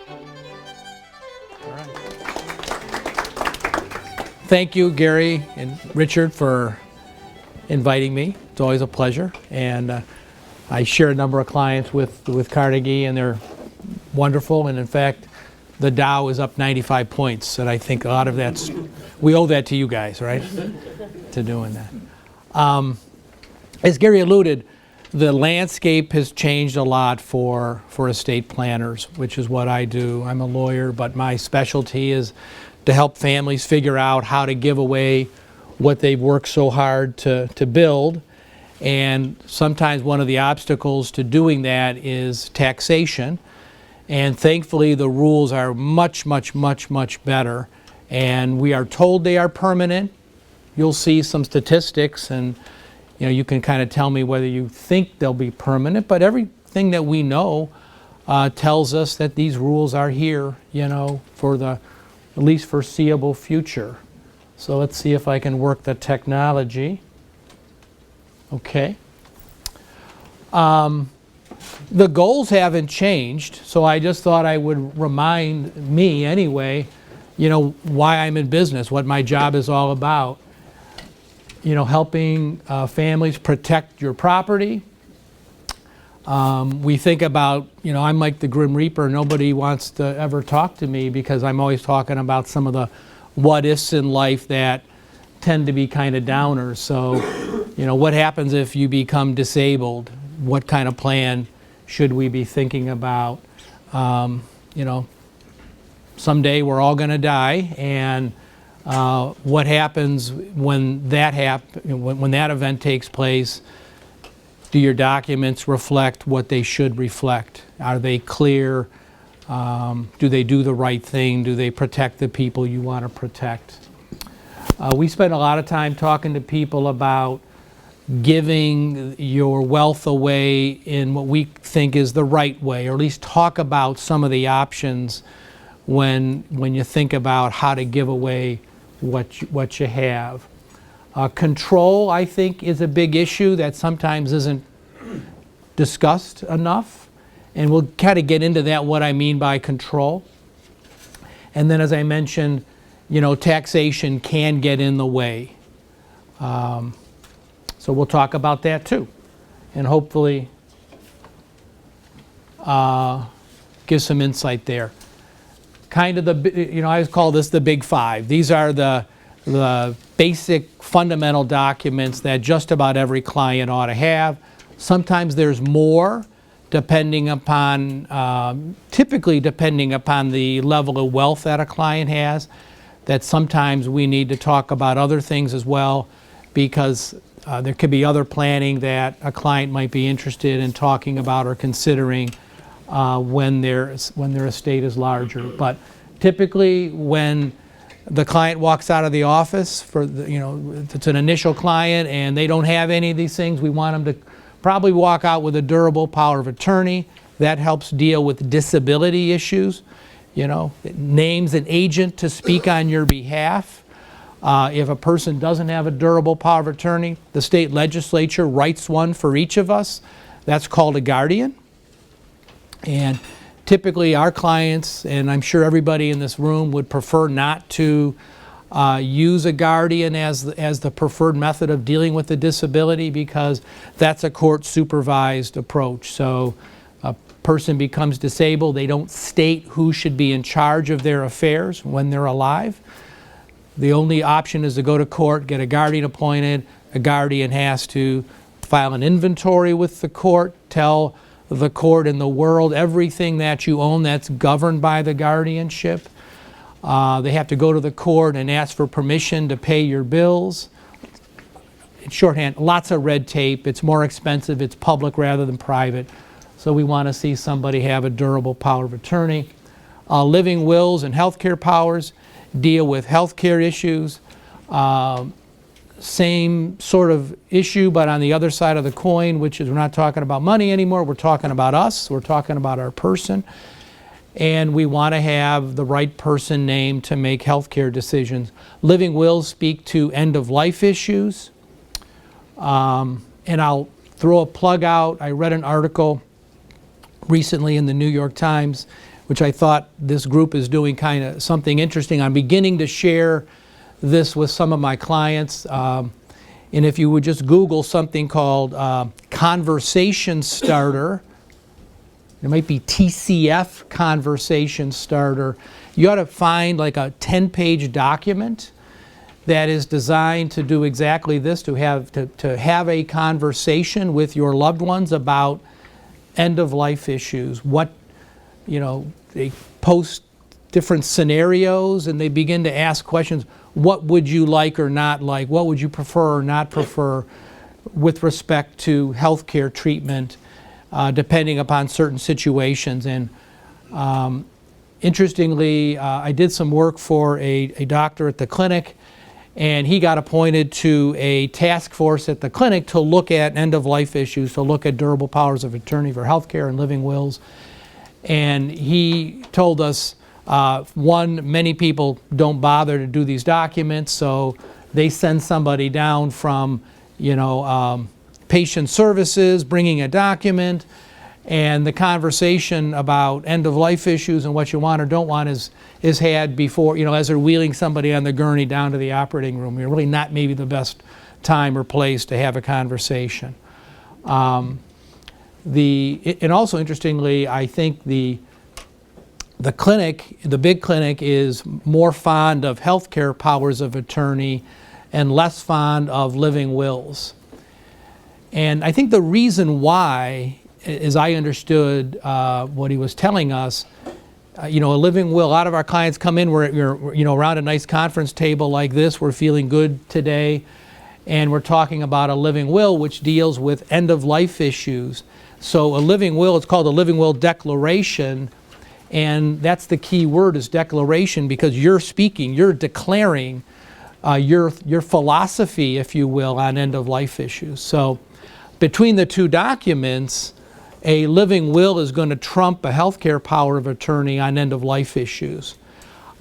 All right. Thank you, Gary and Richard, for inviting me. It's always a pleasure. And I share a number of clients with Carnegie, and they're wonderful. And in fact, the Dow is up 95 points. And I think a lot of that's, we owe that to you guys, right? To doing that. As Gary alluded, the landscape has changed a lot for estate planners, which is what I do. I'm a lawyer, but my specialty is to help families figure out how to give away what they've worked so hard to build. And sometimes one of the obstacles to doing that is taxation. And thankfully, the rules are much, much, much, much better. And we are told they are permanent. You'll see some statistics, and you can kind of tell me whether you think they'll be permanent, but everything that we know tells us that these rules are here, for the at least foreseeable future. So let's see if I can work the technology. Okay. The goals haven't changed, so I just thought I would remind me anyway, why I'm in business, what my job is all about. Helping families protect your property. We think about, I'm like the Grim Reaper. Nobody wants to ever talk to me because I'm always talking about some of the what-ifs in life that tend to be kind of downers. So, what happens if you become disabled? What kind of plan should we be thinking about? Someday we're all going to die, and what happens when that when that event takes place? Do your documents reflect what they should reflect? Are they clear? Do they do the right thing? Do they protect the people you want to protect? We spend a lot of time talking to people about giving your wealth away in what we think is the right way, or at least talk about some of the options when you think about how to give away what you have. Control, I think, is a big issue that sometimes isn't discussed enough, and we'll kind of get into that, what I mean by control. And then, as I mentioned, taxation can get in the way. So we'll talk about that too, and hopefully give some insight there. Kind of the, I always call this the big five. These are the basic fundamental documents that just about every client ought to have. Sometimes there's more, depending upon, typically depending upon the level of wealth that a client has, that sometimes we need to talk about other things as well, because there could be other planning that a client might be interested in talking about or considering when their estate is larger. But typically, when the client walks out of the office, if it's an initial client and they don't have any of these things, we want them to probably walk out with a durable power of attorney. That helps deal with disability issues. It names an agent to speak on your behalf. If a person doesn't have a durable power of attorney, the state legislature writes one for each of us. That's called a guardian. And typically our clients, and I'm sure everybody in this room, would prefer not to use a guardian as the preferred method of dealing with the disability, because that's a court-supervised approach. So a person becomes disabled, they don't state who should be in charge of their affairs when they're alive. The only option is to go to court, get a guardian appointed. A guardian has to file an inventory with the court, tell the court and the world everything that you own that's governed by the guardianship. They have to go to the court and ask for permission to pay your bills. In shorthand, lots of red tape. It's more expensive. It's public rather than private. So we want to see somebody have a durable power of attorney. Living wills and healthcare powers deal with healthcare issues. Same sort of issue, but on the other side of the coin, which is we're not talking about money anymore. We're talking about us. We're talking about our person. And we want to have the right person named to make healthcare decisions. Living wills speak to end-of-life issues. And I'll throw a plug out. I read an article recently in the New York Times which I thought this group is doing kind of something interesting. I'm beginning to share this with some of my clients. And if you would just Google something called Conversation Starter, it might be TCF Conversation Starter. You ought to find like a 10-page document that is designed to do exactly this, to have a conversation with your loved ones about end-of-life issues. What, they post different scenarios and they begin to ask questions. What would you like or not like? What would you prefer or not prefer with respect to healthcare treatment, depending upon certain situations? And interestingly, I did some work for a doctor at the clinic, and he got appointed to a task force at the clinic to look at end-of-life issues, to look at durable powers of attorney for healthcare and living wills. And he told us, one, many people don't bother to do these documents, so they send somebody down from, patient services, bringing a document, and the conversation about end-of-life issues and what you want or don't want is had before, as they're wheeling somebody on the gurney down to the operating room. You're really not maybe the best time or place to have a conversation. And also interestingly, I think the clinic, the big clinic, is more fond of healthcare powers of attorney and less fond of living wills. And I think the reason why, as I understood what he was telling us, a living will, a lot of our clients come in, we're around a nice conference table like this, we're feeling good today, and we're talking about a living will which deals with end-of-life issues. So a living will, it's called a living will declaration, and that's the key word, is declaration, because you're speaking, you're declaring your philosophy, if you will, on end-of-life issues. So between the two documents, a living will is going to trump a healthcare power of attorney on end-of-life issues.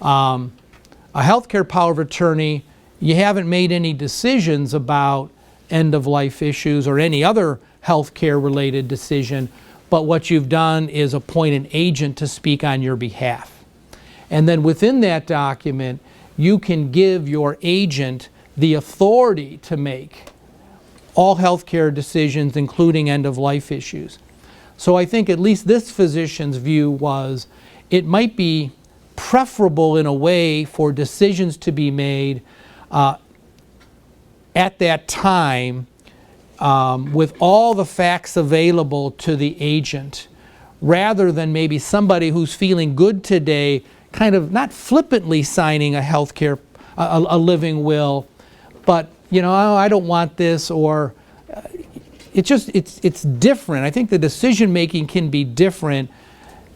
A healthcare power of attorney, you haven't made any decisions about end-of-life issues or any other healthcare-related decision, but what you've done is appoint an agent to speak on your behalf. And then within that document, you can give your agent the authority to make all healthcare decisions, including end-of-life issues. So I think at least this physician's view was it might be preferable in a way for decisions to be made at that time with all the facts available to the agent, rather than maybe somebody who's feeling good today kind of not flippantly signing a healthcare, a living will, but I don't want this, or it's different. I think the decision making can be different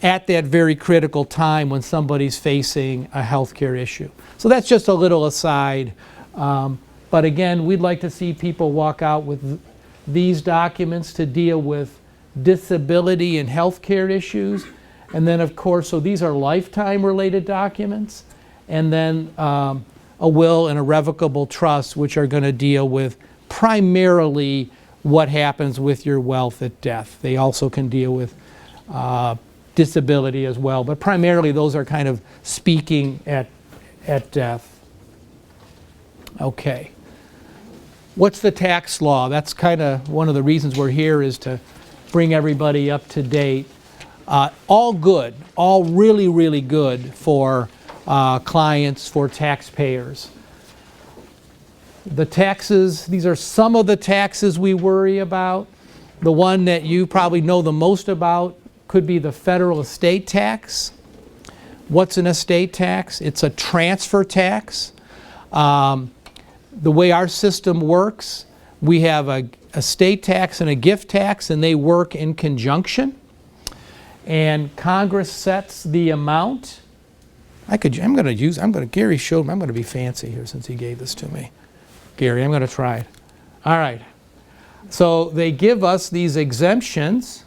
at that very critical time when somebody's facing a healthcare issue. So that's just a little aside. But again, we'd like to see people walk out with these documents to deal with disability and healthcare issues. And then, of course, so these are lifetime related documents. And then a will and irrevocable trust, which are going to deal with primarily what happens with your wealth at death. They also can deal with disability as well, but primarily those are kind of speaking at death. Okay. What's the tax law? That's kind of one of the reasons we're here, is to bring everybody up to date. All good, all really, really good for clients, for taxpayers. The taxes, these are some of the taxes we worry about. The one that you probably know the most about could be the federal estate tax. What's an estate tax? It's a transfer tax. The way our system works, we have a estate tax and a gift tax, and they work in conjunction. And Congress sets the amount. Gary showed me, I'm going to be fancy here since he gave this to me. Gary, I'm going to try it. All right. So they give us these exemptions.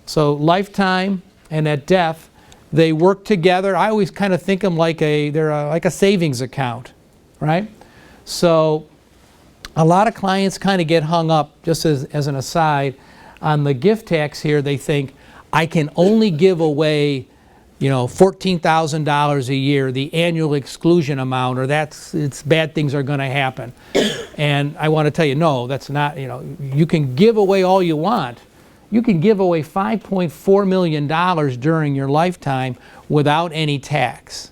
So lifetime and at death, they work together. I always kind of think of them like like a savings account, right? So a lot of clients kind of get hung up, just as an aside, on the gift tax here. They think, I can only give away, $14,000 a year, the annual exclusion amount, or it's bad things are going to happen. And I want to tell you, no, that's not, you can give away all you want. You can give away $5.4 million during your lifetime without any tax.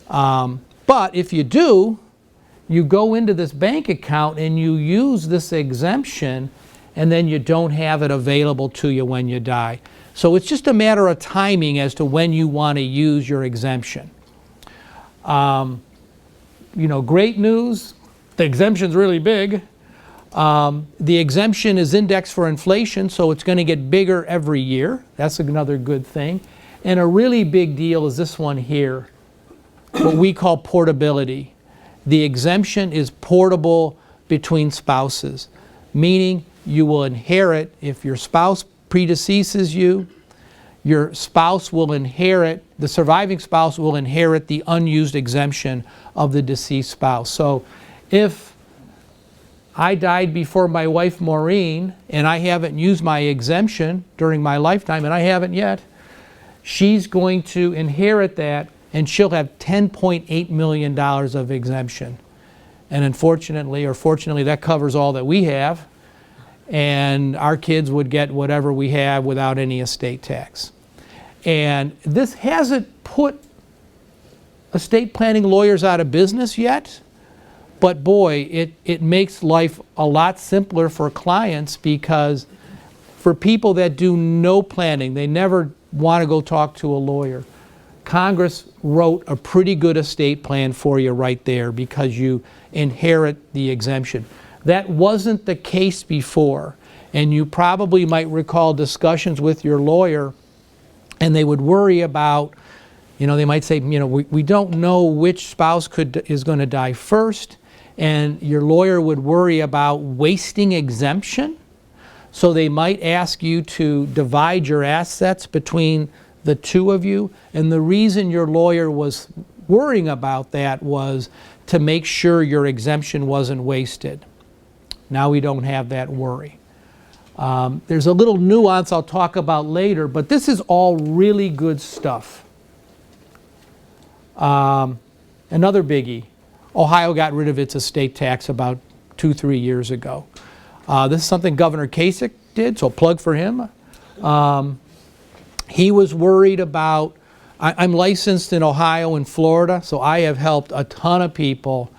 But if you do, you go into this bank account and you use this exemption, and then you don't have it available to you when you die. So it's just a matter of timing as to when you want to use your exemption. Great news, the exemption's really big. The exemption is indexed for inflation, so it's going to get bigger every year. That's another good thing. And a really big deal is this one here, what we call portability. The exemption is portable between spouses, meaning you will inherit, if your spouse predeceases you, your spouse will inherit, the surviving spouse will inherit the unused exemption of the deceased spouse. So if I died before my wife Maureen and I haven't used my exemption during my lifetime, and I haven't yet, she's going to inherit that, and she'll have $10.8 million of exemption. And unfortunately, or fortunately, that covers all that we have, and our kids would get whatever we have without any estate tax. And this hasn't put estate planning lawyers out of business yet, but boy, it makes life a lot simpler for clients, because for people that do no planning, they never want to go talk to a lawyer, Congress wrote a pretty good estate plan for you right there, because you inherit the exemption. That wasn't the case before, and you probably might recall discussions with your lawyer, and they would worry about, they might say, we don't know which spouse is going to die first, and your lawyer would worry about wasting exemption. So they might ask you to divide your assets between the two of you. And the reason your lawyer was worrying about that was to make sure your exemption wasn't wasted. Now we don't have that worry. There's a little nuance I'll talk about later, but this is all really good stuff. Another biggie. Ohio got rid of its estate tax about 2-3 years ago. This is something Governor Kasich did, so plug for him. He was worried about, I'm licensed in Ohio and Florida, so I have helped a ton of people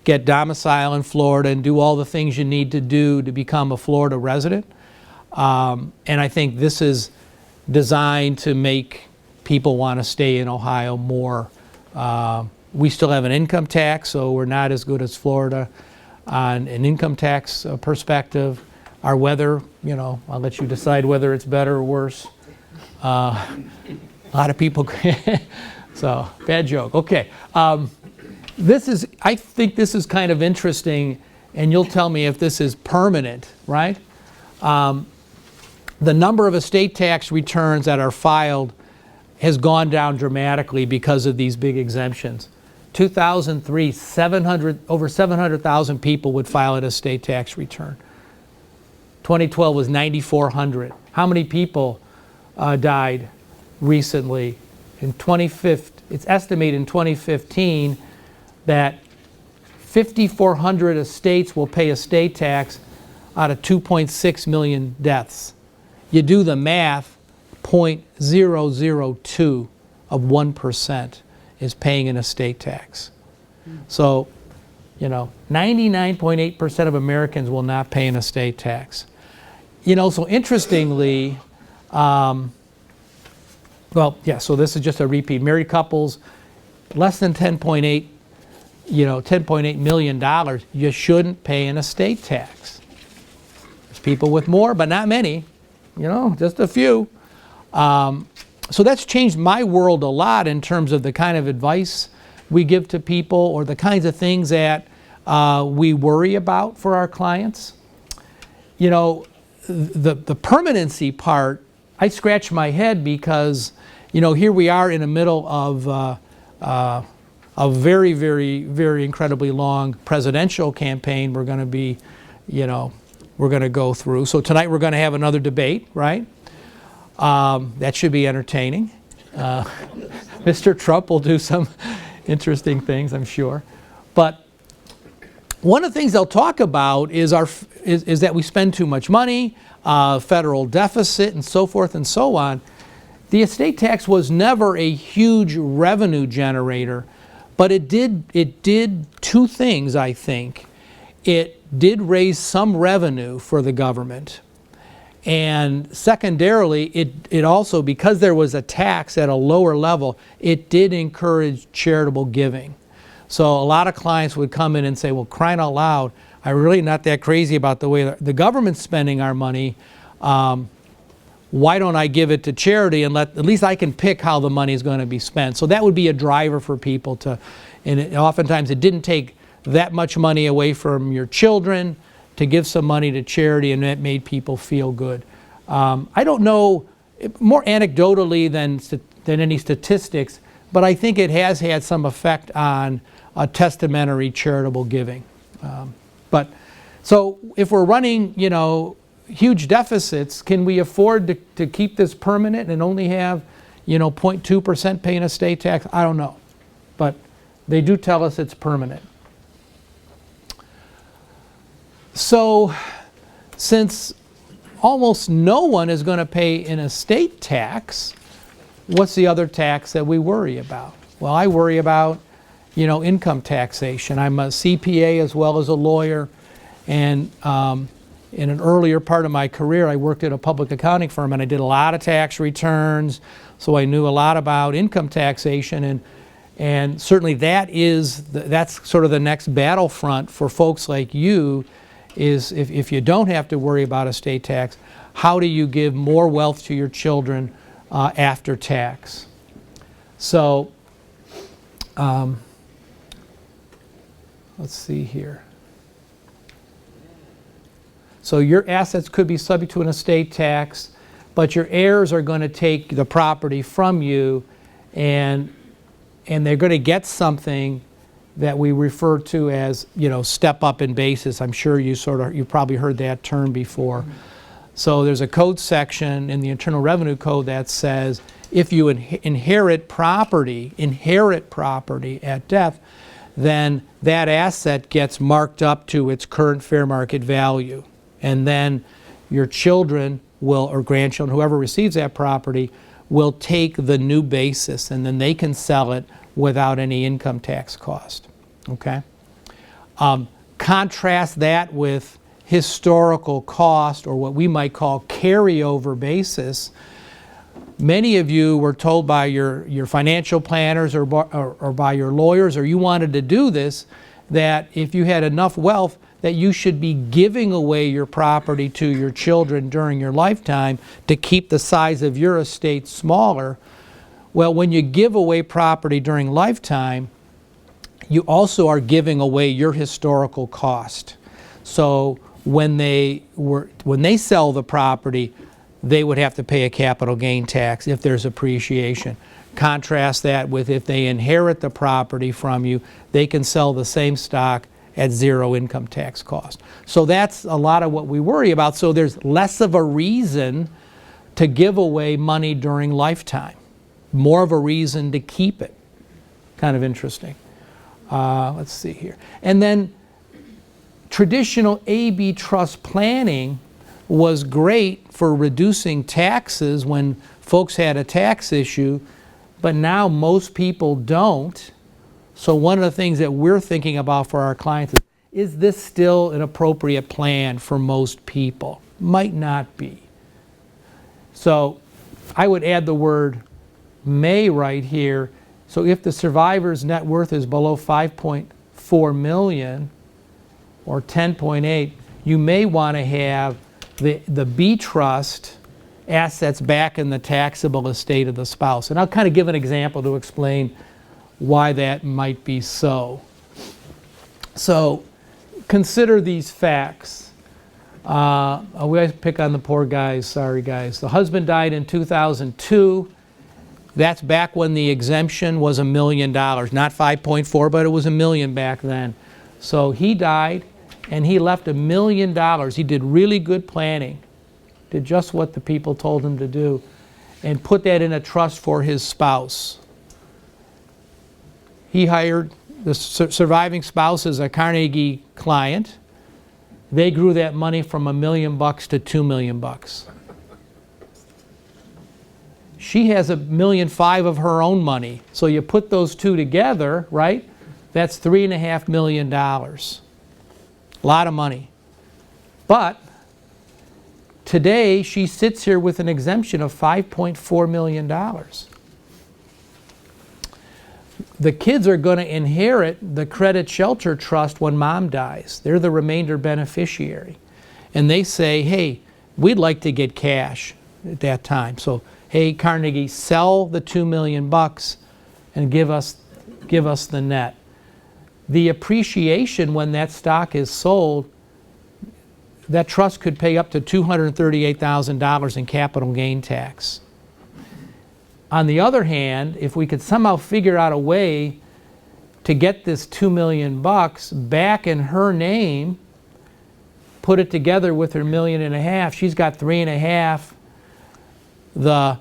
get domicile in Florida and do all the things you need to do to become a Florida resident. And I think this is designed to make people want to stay in Ohio more. We still have an income tax, so we're not as good as Florida on an income tax perspective. Our weather, I'll let you decide whether it's better or worse. A lot of people, so bad joke. Okay, I think this is kind of interesting, and you'll tell me if this is permanent, right? The number of estate tax returns that are filed has gone down dramatically because of these big exemptions. 2003, over 700,000 people would file an estate tax return. 2012 was 9,400. How many people died recently? It's estimated in 2015 that 5,400 estates will pay estate tax out of 2.6 million deaths. You do the math, 0.002 of 1% is paying an estate tax. So, 99.8% of Americans will not pay an estate tax. So interestingly, so this is just a repeat. Married couples, less than $10.8 million, you shouldn't pay an estate tax. There's people with more, but not many, just a few. So that's changed my world a lot in terms of the kind of advice we give to people, or the kinds of things that we worry about for our clients. The permanency part, I scratch my head, because here we are in the middle of a very, very, very incredibly long presidential campaign we're going to be, we're going to go through. So tonight we're going to have another debate, right? That should be entertaining. Mr. Trump will do some interesting things, I'm sure. But one of the things they'll talk about is that we spend too much money, federal deficit, and so forth and so on. The estate tax was never a huge revenue generator, but it did two things, I think. It did raise some revenue for the government. And secondarily, it also, because there was a tax at a lower level, it did encourage charitable giving. So a lot of clients would come in and say, well, crying out loud, I'm really not that crazy about the way the government's spending our money. Why don't I give it to charity and at least I can pick how the money is going to be spent. So that would be a driver for people to, and oftentimes it didn't take that much money away from your children to give some money to charity, and that made people feel good. I don't know, more anecdotally than any statistics, but I think it has had some effect on testamentary charitable giving. So if we're running, huge deficits, can we afford to keep this permanent and only have, 0.2% paying estate tax? I don't know, but they do tell us it's permanent. So, since almost no one is going to pay an estate tax, what's the other tax that we worry about? Well, I worry about, income taxation. I'm a CPA as well as a lawyer, and in an earlier part of my career, I worked at a public accounting firm, and I did a lot of tax returns, so I knew a lot about income taxation, and certainly that's sort of the next battlefront for folks like you. Is if you don't have to worry about estate tax, how do you give more wealth to your children after tax? So, let's see here. So your assets could be subject to an estate tax, but your heirs are going to take the property from you, and they're going to get something that we refer to as, step up in basis. I'm sure you probably heard that term before. So there's a code section in the Internal Revenue Code that says if you inherit property at death, then that asset gets marked up to its current fair market value. And then your children or grandchildren, whoever receives that property, will take the new basis, and then they can sell it without any income tax cost. Okay? Contrast that with historical cost, or what we might call carryover basis. Many of you were told by your financial planners or by your lawyers, or you wanted to do this, that if you had enough wealth that you should be giving away your property to your children during your lifetime to keep the size of your estate smaller. Well, when you give away property during lifetime, you also are giving away your historical cost. So when they sell the property, they would have to pay a capital gain tax if there's appreciation. Contrast that with if they inherit the property from you, they can sell the same stock at zero income tax cost. So that's a lot of what we worry about. So there's less of a reason to give away money during lifetime. More of a reason to keep it. Kind of interesting. Let's see here. And then traditional AB trust planning was great for reducing taxes when folks had a tax issue, but now most people don't. So one of the things that we're thinking about for our clients is this still an appropriate plan for most people? Might not be. So I would add the word may right here. So if the survivor's net worth is below 5.4 million or 10.8, you may want to have the B trust assets back in the taxable estate of the spouse. And I'll kind of give an example to explain why that might be so. So consider these facts. We always pick on the poor guys, sorry guys. The husband died in 2002. That's back when the exemption was $1 million, not 5.4, but it was $1 million back then. So he died, and he left $1 million. He did really good planning, did just what the people told him to do. and put that in a trust for his spouse. He hired the surviving spouse as a Carnegie client. They grew that money from $1 million to $2 million. She has $1.5 million of her own money. So you put those two together, right? That's $3.5 million. A lot of money. But today she sits here with an exemption of $5.4 million. The kids are going to inherit the credit shelter trust when mom dies. They're the remainder beneficiary. And they say, hey, we'd like to get cash at that time. So, hey, Carnegie, sell the $2 million and give us the net. The appreciation when that stock is sold, that trust could pay up to $238,000 in capital gain tax. On the other hand, if we could somehow figure out a way to get this $2 million back in her name, put it together with her $1.5 million, she's got $3.5 million. The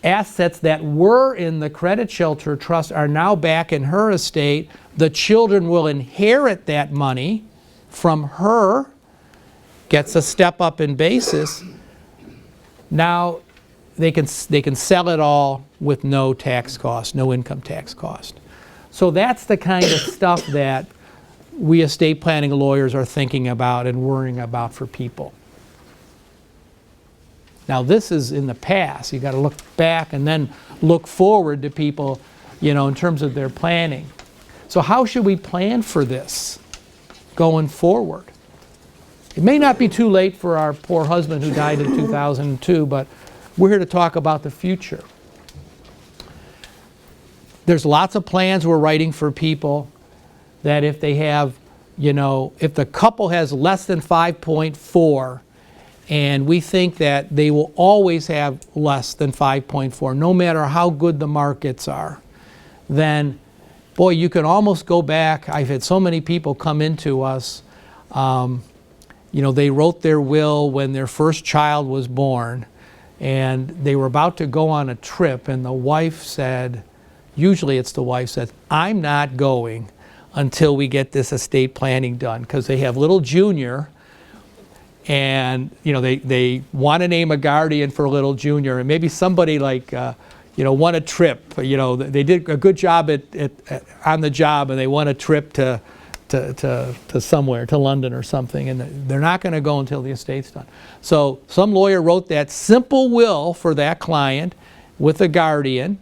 assets that were in the credit shelter trust are now back in her estate. The children will inherit that money from her, gets a step up in basis. Now they can sell it all with no tax cost, no income tax cost. So that's the kind of stuff that we estate planning lawyers are thinking about and worrying about for people. Now this is in the past. You've got to look back and then look forward to people, in terms of their planning. So how should we plan for this going forward? It may not be too late for our poor husband who died in 2002, but we're here to talk about the future. There's lots of plans we're writing for people that if they have, if the couple has less than 5.4, and we think that they will always have less than 5.4, no matter how good the markets are, then, boy, you can almost go back. I've had so many people come into us, they wrote their will when their first child was born, and they were about to go on a trip, and the wife said, usually it's the wife says, I'm not going until we get this estate planning done, because they have little Junior, and they want to name a guardian for little Junior, and maybe somebody like won a trip. They did a good job on the job, and they won a trip to somewhere, to London or something, and they're not going to go until the estate's done. So some lawyer wrote that simple will for that client with a guardian,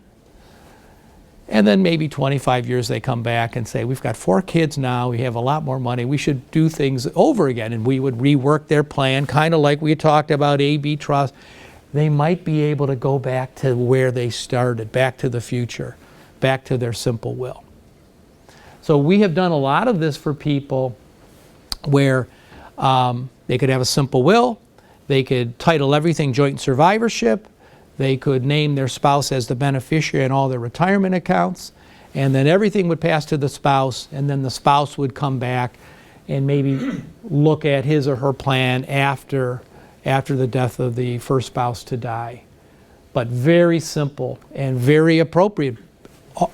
and then maybe 25 years they come back and say, we've got 4 kids now, we have a lot more money, we should do things over again. And we would rework their plan, kind of like we talked about A/B trust. They might be able to go back to where they started, back to the future, back to their simple will. So we have done a lot of this for people where they could have a simple will, they could title everything joint survivorship, they could name their spouse as the beneficiary in all their retirement accounts, and then everything would pass to the spouse, and then the spouse would come back and maybe look at his or her plan after the death of the first spouse to die. But very simple and very appropriate.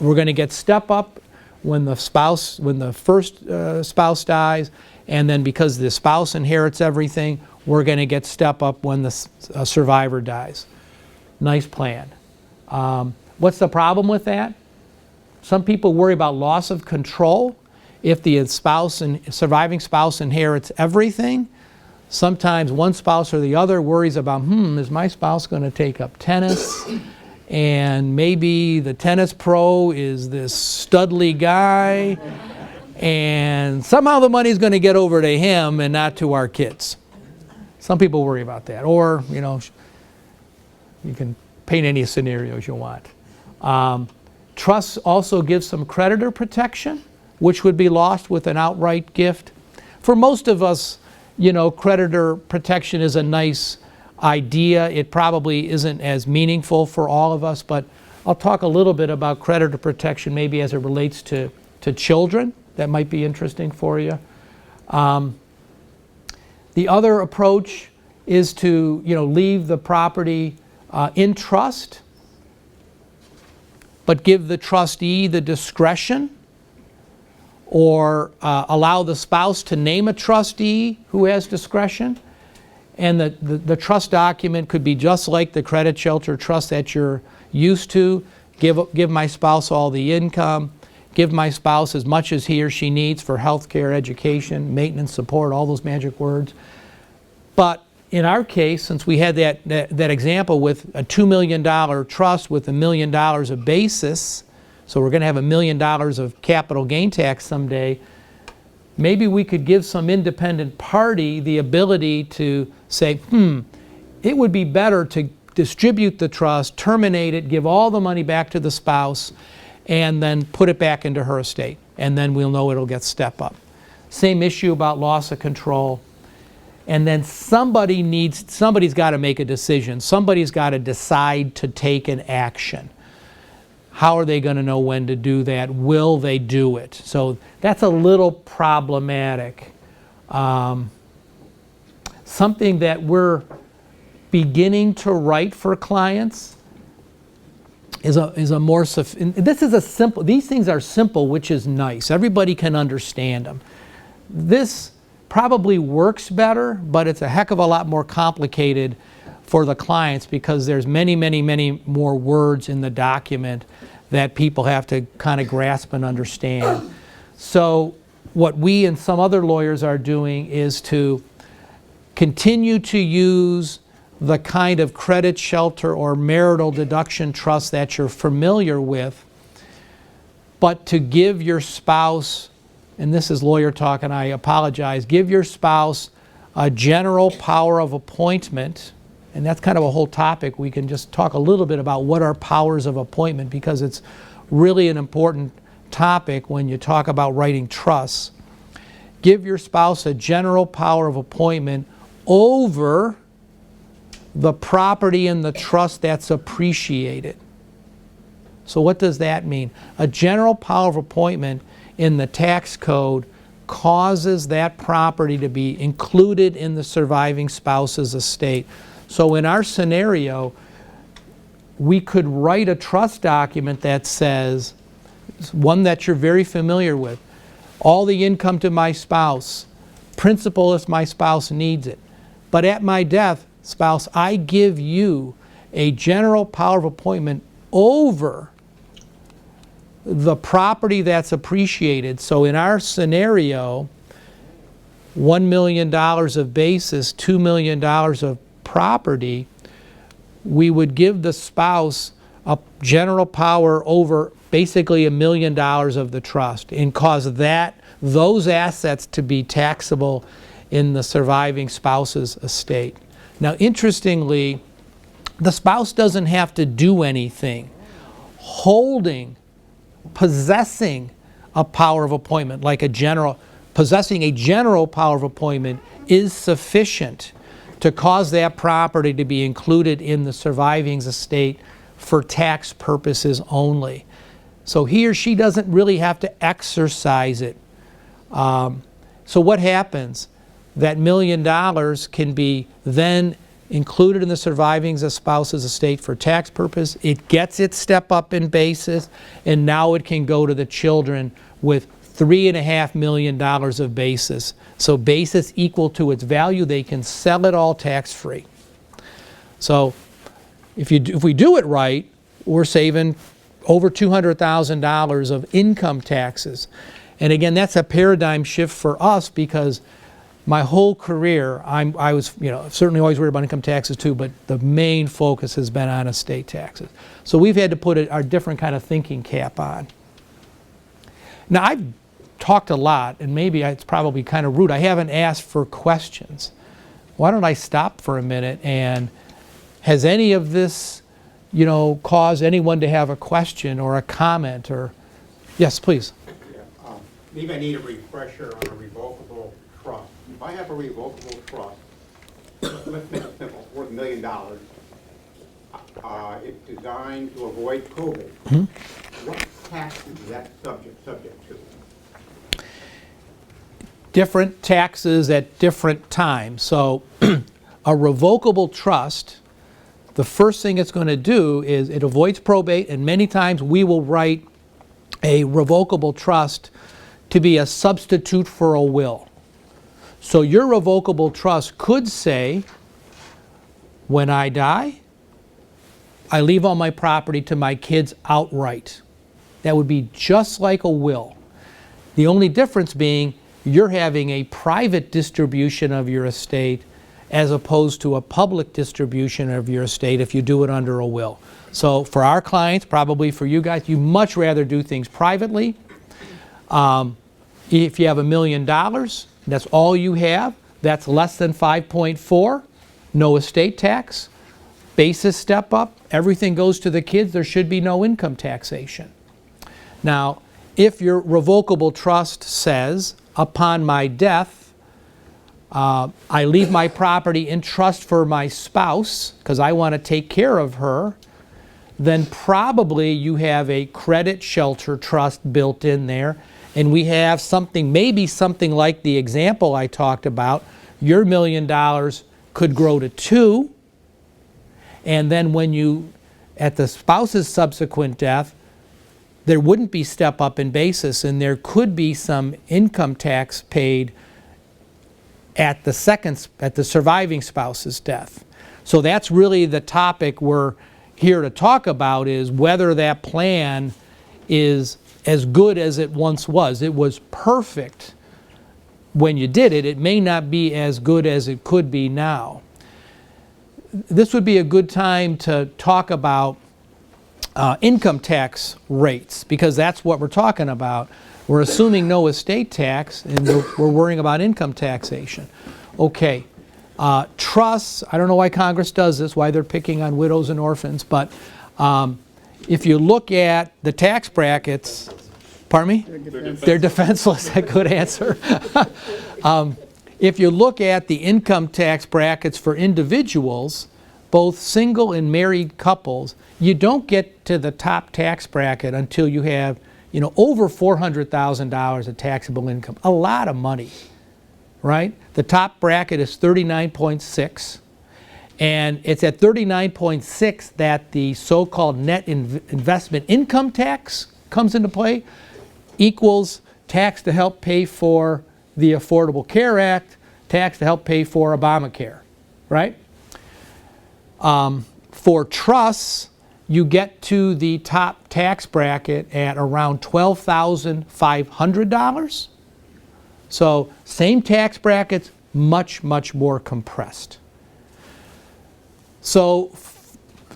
We're going to get step up when the first spouse dies, and then because the spouse inherits everything, we're going to get step up when the survivor dies. Nice plan. What's the problem with that? Some people worry about loss of control. If the surviving spouse inherits everything, sometimes one spouse or the other worries about, is my spouse going to take up tennis? And maybe the tennis pro is this studly guy, and somehow the money's going to get over to him and not to our kids. Some people worry about that. Or, you can paint any scenarios you want. Trusts also give some creditor protection, which would be lost with an outright gift. For most of us, creditor protection is a nice idea. It probably isn't as meaningful for all of us, but I'll talk a little bit about creditor protection maybe as it relates to children. That might be interesting for you. The other approach is to leave the property in trust but give the trustee the discretion, or allow the spouse to name a trustee who has discretion. And the trust document could be just like the credit shelter trust that you're used to. Give my spouse all the income. Give my spouse as much as he or she needs for health care, education, maintenance, support, all those magic words. But in our case, since we had that example with a $2 million trust with $1 million of basis, so we're going to have $1 million of capital gain tax someday, maybe we could give some independent party the ability to say, it would be better to distribute the trust, terminate it, give all the money back to the spouse, and then put it back into her estate. And then we'll know it'll get step up. Same issue about loss of control. And then somebody's got to make a decision. Somebody's got to decide to take an action. How are they going to know when to do that? Will they do it? So that's a little problematic. Something that we're beginning to write for clients is a more these things are simple, which is nice. Everybody can understand them. This probably works better, but it's a heck of a lot more complicated for the clients because there's many, many, many more words in the document that people have to kind of grasp and understand. So what we and some other lawyers are doing is to continue to use the kind of credit shelter or marital deduction trust that you're familiar with, but to give your spouse, and this is lawyer talk and I apologize, give your spouse a general power of appointment. And that's kind of a whole topic. We can just talk a little bit about what are powers of appointment because it's really an important topic when you talk about writing trusts. Give your spouse a general power of appointment over the property in the trust that's appreciated. So what does that mean? A general power of appointment in the tax code causes that property to be included in the surviving spouse's estate. So in our scenario, we could write a trust document that says, one that you're very familiar with, all the income to my spouse, principal if my spouse needs it. But at my death, spouse, I give you a general power of appointment over the property that's appreciated. So in our scenario, $1 million of basis, $2 million of property, we would give the spouse a general power over basically $1 million of the trust and cause those assets to be taxable in the surviving spouse's estate. Now, interestingly, the spouse doesn't have to do anything. Possessing a power of appointment, possessing a general power of appointment is sufficient to cause that property to be included in the surviving's estate for tax purposes only. So he or she doesn't really have to exercise it. So what happens? That $1 million can be then included in the surviving spouse's estate for tax purpose. It gets its step up in basis, and now it can go to the children with $3.5 million of basis. So basis equal to its value, they can sell it all tax-free. So if we do it right, we're saving over $200,000 of income taxes. And again, that's a paradigm shift for us because my whole career, I was certainly always worried about income taxes too, but the main focus has been on estate taxes. So we've had to put our different kind of thinking cap on. Now I've talked a lot, and maybe it's probably kind of rude. I haven't asked for questions. Why don't I stop for a minute, and has any of this, caused anyone to have a question or a comment or, yes, please. Yeah, maybe I need a refresher on a revocable trust. If I have a revocable trust, let's make it simple, worth $1 million. It's designed to avoid probate. Mm-hmm. What taxes is that subject to? Different taxes at different times. So a revocable trust the first thing it's going to do is it avoids probate, and many times we will write a revocable trust to be a substitute for a will. So your revocable trust could say, when I die, I leave all my property to my kids outright. That would be just like a will. The only difference being you're having a private distribution of your estate as opposed to a public distribution of your estate if you do it under a will. So for our clients, probably for you guys, you much rather do things privately. If you have $1 million, that's all you have, that's less than 5.4, no estate tax, basis step up, everything goes to the kids, there should be no income taxation. Now, if your revocable trust says, upon my death, I leave my property in trust for my spouse because I want to take care of her, then probably you have a credit shelter trust built in there, and we have something, maybe something like the example I talked about. Your $1 million could grow to 2, and then when you, at the spouse's subsequent death, there wouldn't be step up in basis, and there could be some income tax paid at the surviving spouse's death. So that's really the topic we're here to talk about, is whether that plan is as good as it once was. It was perfect when you did it. It may not be as good as it could be now. This would be a good time to talk about income tax rates, because that's what we're talking about. We're assuming no estate tax, and we're worrying about income taxation. Okay, trusts, I don't know why Congress does this, why they're picking on widows and orphans, but if you look at the tax brackets, pardon me? They're defenseless. A good answer. If you look at the income tax brackets for individuals, both single and married couples, you don't get to the top tax bracket until you have, over $400,000 of taxable income. A lot of money, right? The top bracket is 39.6, and it's at 39.6 that the so-called net investment income tax comes into play, equals tax to help pay for the Affordable Care Act, tax to help pay for Obamacare, right? For trusts, you get to the top tax bracket at around $12,500. So same tax brackets, much, much more compressed. So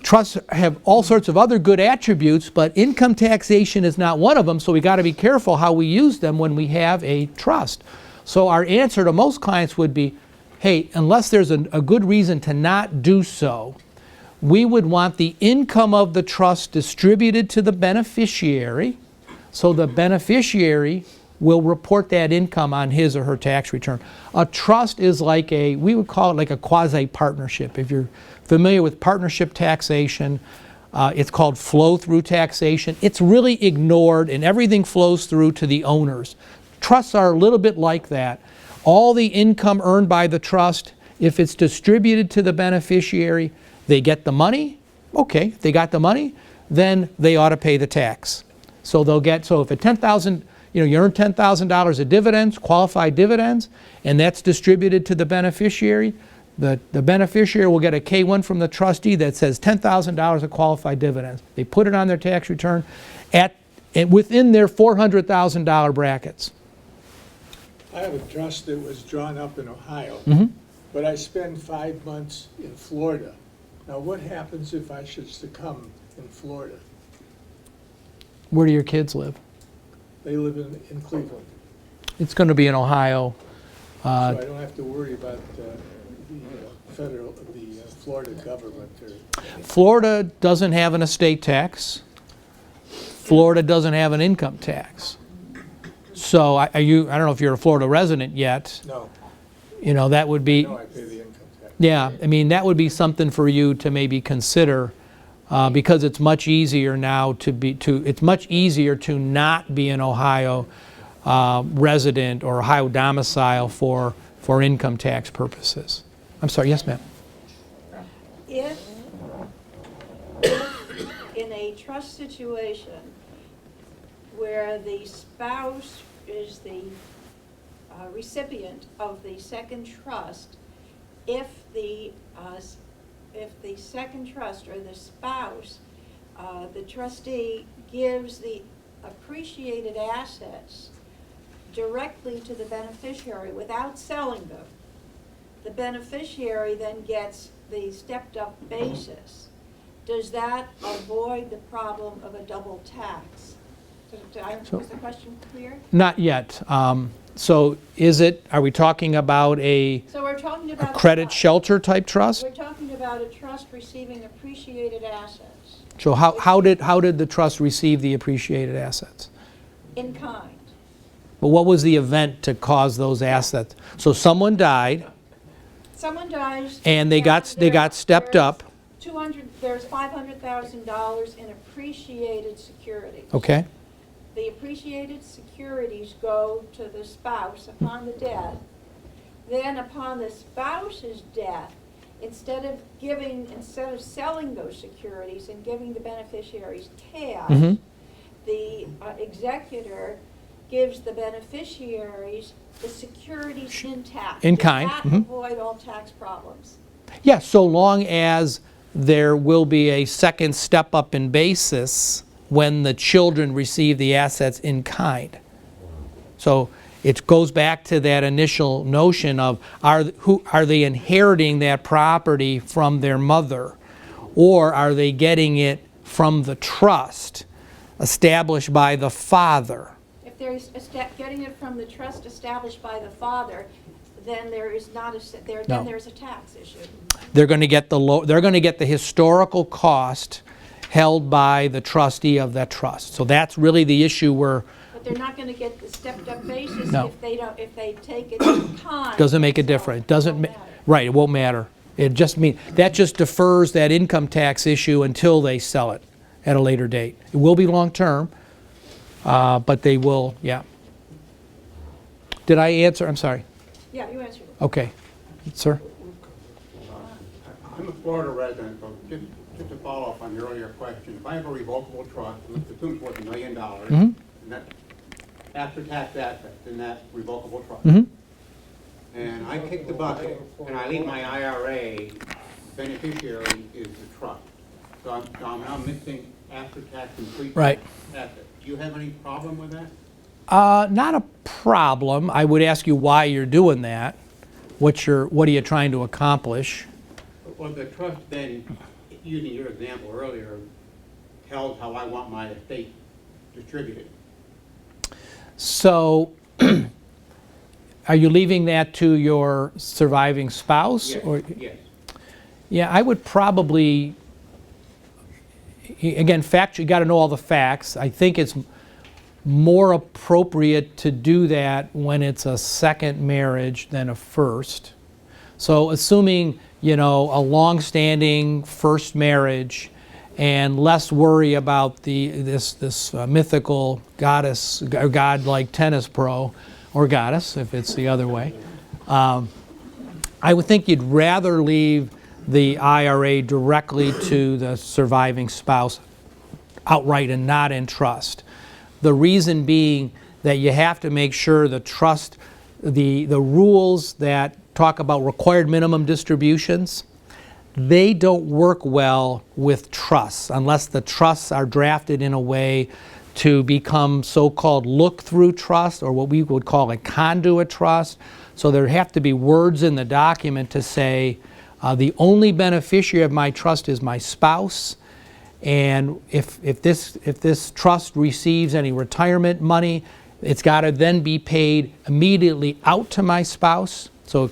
trusts have all sorts of other good attributes, but income taxation is not one of them, so we got to be careful how we use them when we have a trust. So our answer to most clients would be, hey, unless there's a good reason to not do so, we would want the income of the trust distributed to the beneficiary, so the beneficiary will report that income on his or her tax return. A trust is like we would call it like a quasi-partnership. If you're familiar with partnership taxation, it's called flow-through taxation. It's really ignored, and everything flows through to the owners. Trusts are a little bit like that. All the income earned by the trust, if it's distributed to the beneficiary, they get the money. Okay, if they got the money, then they ought to pay the tax. So they'll get, so if at $10,000, you earn $10,000 of dividends, qualified dividends, and that's distributed to the beneficiary, the beneficiary will get a K-1 from the trustee that says $10,000 of qualified dividends. They put it on their tax return within their $400,000 brackets. I have a trust that was drawn up in Ohio, Mm-hmm. but I spend 5 months in Florida. Now, what happens if I should succumb in Florida? Where do your kids live? They live in Cleveland, It's going to be in Ohio. so I don't have to worry about the Florida government. Florida doesn't have an estate tax. Florida doesn't have an income tax. So I don't know if you're a Florida resident yet. No, That would be, no, I pay the income tax. yeah, I mean, that would be something for you to maybe consider, because it's much easier now it's much easier to not be an Ohio resident or Ohio domicile for income tax purposes. I'm sorry, yes, ma'am. If trust situation where the spouse is the recipient of the second trust, if the second trust or the spouse, the trustee gives the appreciated assets directly to the beneficiary without selling them, the beneficiary then gets the stepped-up basis. Does that avoid the problem of a double tax? Was the question clear? Not yet. So are we talking about a So we're talking about credit shelter type trust? We're talking about a trust receiving appreciated assets So how did the trust receive the appreciated assets? in kind. But what was the event to cause those assets? So someone died, Someone dies. and they got stepped up. There's $500,000 in appreciated securities. Okay. The appreciated securities go to the spouse upon the death. Then upon the spouse's death, instead of selling those securities and giving the beneficiaries cash, Mhm. the executor gives the beneficiaries the securities intact. In kind, Does mhm. that avoid all tax problems? Yes, so long as there will be a second step up in basis when the children receive the assets in kind. So it goes back to that initial notion of are they inheriting that property from their mother, or are they getting it from the trust established by the father? If they're getting it from the trust established by the father, then there is not No. then there's a tax issue. They're going to get the historical cost held by the trustee of that trust. So that's really the issue where But they're not going to get the stepped-up basis No. if they take it in kind. doesn't make a difference. It doesn't Won't ma- matter. Right, it won't matter. It just that just defers that income tax issue until they sell it at a later date. It will be long term, but they will, yeah. Did I answer? I'm sorry. Yeah, you answered it. Okay, sir. I'm a Florida resident, so just to follow up on your earlier question, if I have a revocable trust, let's assume it's worth $1 million, Mm-hmm. and that's after-tax assets in that revocable trust, Mm-hmm. and I kick the bucket, and I leave my IRA, beneficiary is the trust. So I'm now missing after-tax and pre-tax Right. assets. Do you have any problem with that? Not a problem. I would ask you why you're doing that. What are you trying to accomplish? Well, the trust then, using your example earlier, tells how I want my estate distributed. So, are you leaving that to your surviving spouse? Yes, Or, yes. yeah, I would probably, again, you got to know all the facts. I think it's more appropriate to do that when it's a second marriage than a first. So assuming, a long-standing first marriage and less worry about this mythical goddess, or god-like tennis pro, or goddess, if it's the other way, I would think you'd rather leave the IRA directly to the surviving spouse outright and not in trust. The reason being that you have to make sure the trust, the rules that talk about required minimum distributions, they don't work well with trusts unless the trusts are drafted in a way to become so-called look-through trust, or what we would call a conduit trust. So there have to be words in the document to say the only beneficiary of my trust is my spouse. And if this trust receives any retirement money, it's got to then be paid immediately out to my spouse. So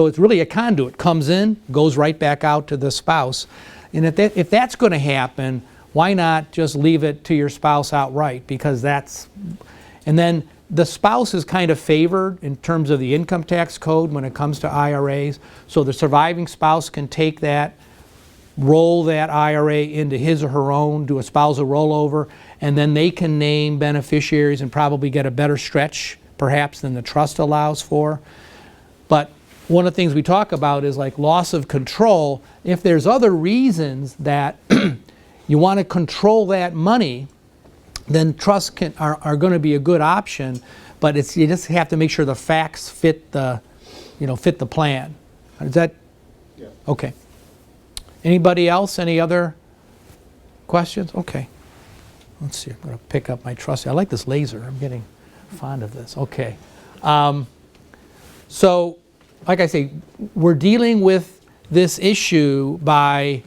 it's really a conduit. Comes in, goes right back out to the spouse. And if that's going to happen, why not just leave it to your spouse outright? Because and then the spouse is kind of favored in terms of the income tax code when it comes to IRAs. So the surviving spouse can take that, roll that IRA into his or her own, do a spousal rollover, and then they can name beneficiaries and probably get a better stretch, perhaps, than the trust allows for. But one of the things we talk about is like loss of control. If there's other reasons that you want to control that money, then trusts are going to be a good option, but you just have to make sure the facts fit the plan. Is that? Yeah. Okay. Anybody else? Any other questions? Okay. Let's see. I'm going to pick up my trust. I like this laser. I'm getting fond of this. Okay. So, like I say, we're dealing with this issue by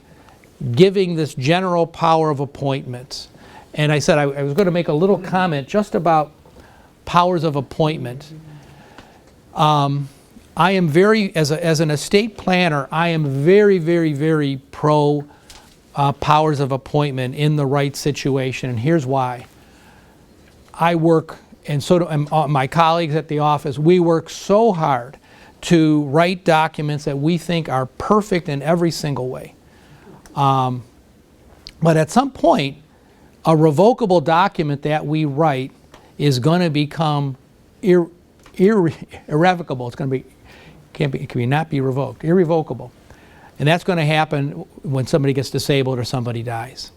giving this general power of appointment. And I said I was going to make a little comment just about powers of appointment. I am very, as an estate planner, I am very, very, very pro powers of appointment in the right situation, and here's why. I work, and so do my colleagues at the office, we work so hard to write documents that we think are perfect in every single way. But at some point, a revocable document that we write is going to become irrevocable. It's going to be, it can not be revoked, irrevocable. And that's going to happen when somebody gets disabled or somebody dies.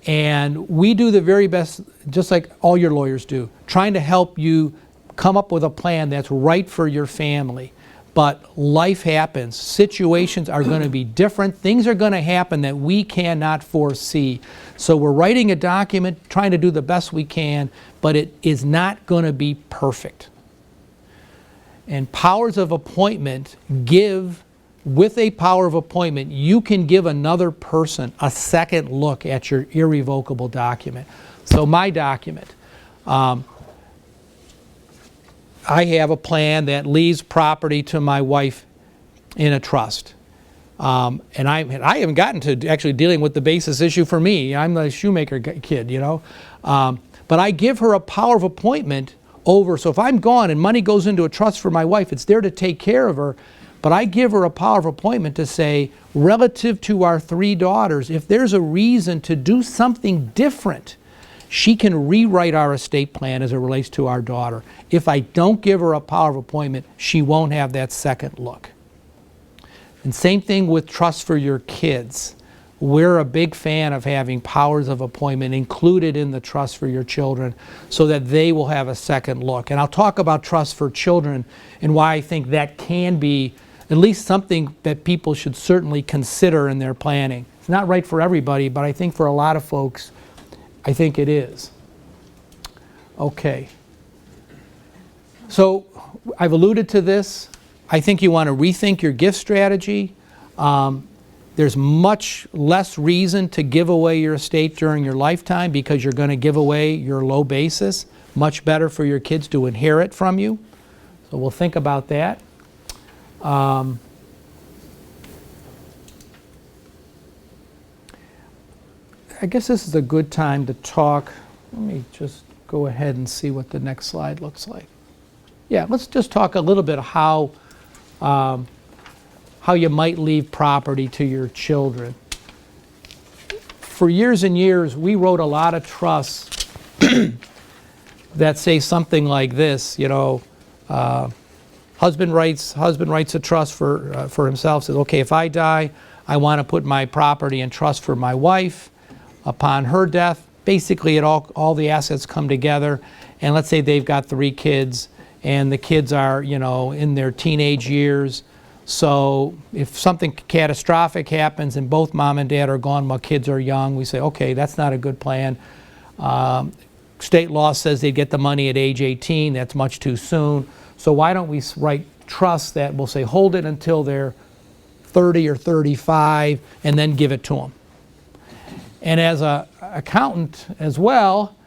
And we do the very best, just like all your lawyers do, trying to help you come up with a plan that's right for your family. But life happens. Situations are going to be different. Things are going to happen that we cannot foresee. So we're writing a document, trying to do the best we can, but it is not going to be perfect. And powers of appointment with a power of appointment, you can give another person a second look at your irrevocable document. So my document, I have a plan that leaves property to my wife in a trust. And I haven't gotten to actually dealing with the basis issue for me. I'm the shoemaker kid, you know. But I give her a power of appointment over, so if I'm gone and money goes into a trust for my wife, it's there to take care of her, but I give her a power of appointment to say, relative to our 3 daughters, if there's a reason to do something different, she can rewrite our estate plan as it relates to our daughter. If I don't give her a power of appointment, she won't have that second look. And same thing with trust for your kids. We're a big fan of having powers of appointment included in the trust for your children so that they will have a second look. And I'll talk about trust for children and why I think that can be at least something that people should certainly consider in their planning. It's not right for everybody, but I think for a lot of folks, I think it is. Okay. So I've alluded to this. I think you want to rethink your gift strategy. There's much less reason to give away your estate during your lifetime because you're going to give away your low basis. Much better for your kids to inherit from you. So we'll think about that. I guess this is a good time to talk. Let me just go ahead and see what the next slide looks like. Yeah, let's just talk a little bit of how you might leave property to your children. For years and years, we wrote a lot of trusts that say something like this, you know, husband writes a trust for himself, says, okay, if I die, I want to put my property in trust for my wife. Upon her death, basically all the assets come together, and let's say they've got 3 kids, and the kids are, you know, in their teenage years. So if something catastrophic happens and both mom and dad are gone while kids are young, we say, okay, that's not a good plan. State law says they get the money at age 18. That's much too soon. So why don't we write trusts that will say hold it until they're 30 or 35 and then give it to them. And as an accountant as well,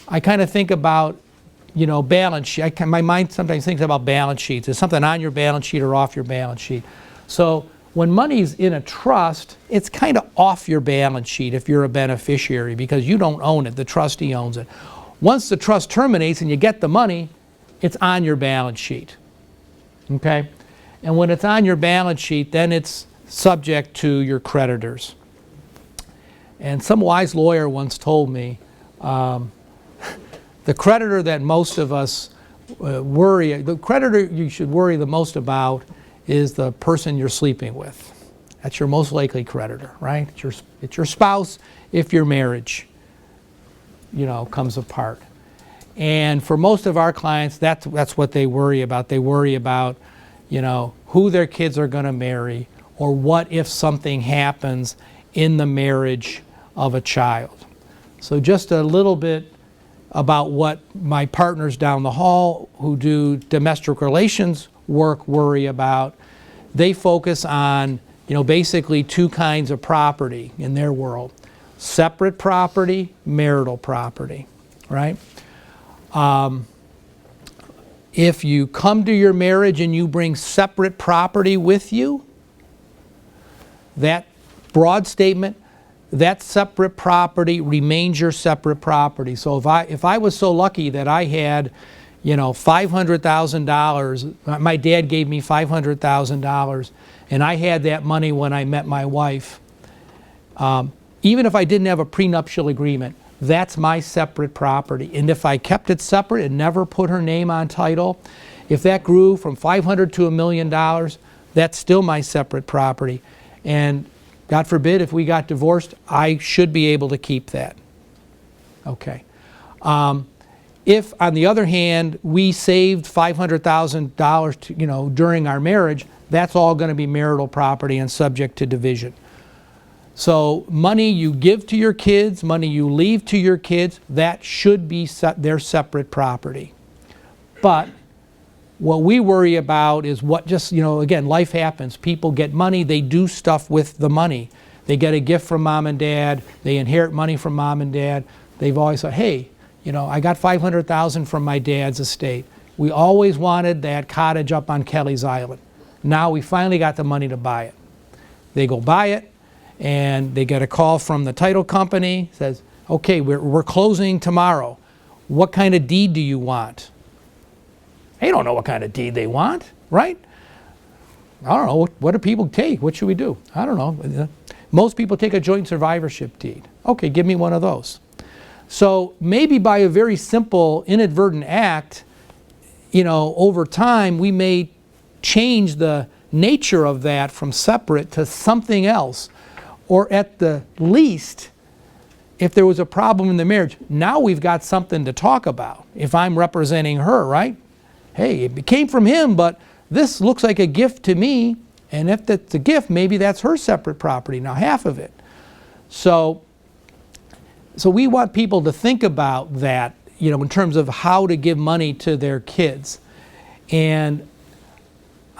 I kind of think about, you know, balance sheet. My mind sometimes thinks about balance sheets. Is something on your balance sheet or off your balance sheet? So when money's in a trust, it's kind of off your balance sheet if you're a beneficiary because you don't own it. The trustee owns it. Once the trust terminates and you get the money, it's on your balance sheet. Okay? And when it's on your balance sheet, then it's subject to your creditors. And some wise lawyer once told me, the creditor that most of us the creditor you should worry the most about is the person you're sleeping with. That's your most likely creditor, right? It's your spouse if your marriage, comes apart. And for most of our clients, that's what they worry about. They worry about, who their kids are going to marry, or what if something happens in the marriage of a child. So just a little bit about what my partners down the hall who do domestic relations work worry about. They focus on, basically two kinds of property in their world. Separate property, marital property, right? If you come to your marriage and you bring separate property with you, that broad statement, that separate property remains your separate property. So if I was so lucky that I had, $500,000, my dad gave me $500,000, and I had that money when I met my wife, even if I didn't have a prenuptial agreement, that's my separate property. And if I kept it separate and never put her name on title, if that grew from $500,000 to $1 million, that's still my separate property. And God forbid, if we got divorced, I should be able to keep that. Okay. If, on the other hand, we saved $500,000, during our marriage, that's all going to be marital property and subject to division. So money you give to your kids, money you leave to your kids, that should be their separate property. But what we worry about is what again, life happens. People get money, they do stuff with the money. They get a gift from mom and dad, they inherit money from mom and dad. They've always said, hey, I got $500,000 from my dad's estate. We always wanted that cottage up on Kelly's Island. Now we finally got the money to buy it. They go buy it, and they get a call from the title company, says, okay, we're closing tomorrow. What kind of deed do you want? They don't know what kind of deed they want, right? I don't know. What do people take? What should we do? I don't know. Most people take a joint survivorship deed. Okay, give me one of those. So maybe by a very simple inadvertent act, over time we may change the nature of that from separate to something else. Or at the least, if there was a problem in the marriage, now we've got something to talk about. If I'm representing her, right? Hey, it came from him, but this looks like a gift to me. And if that's a gift, maybe that's her separate property, now half of it. So we want people to think about that, in terms of how to give money to their kids. And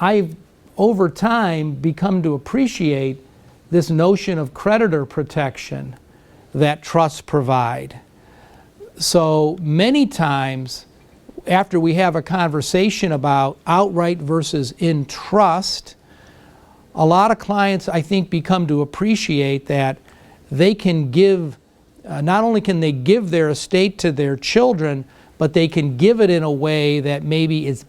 I've, over time, become to appreciate this notion of creditor protection that trusts provide. So many times, after we have a conversation about outright versus in trust, a lot of clients, I think, become to appreciate that they can give, not only can they give their estate to their children, but they can give it in a way that maybe is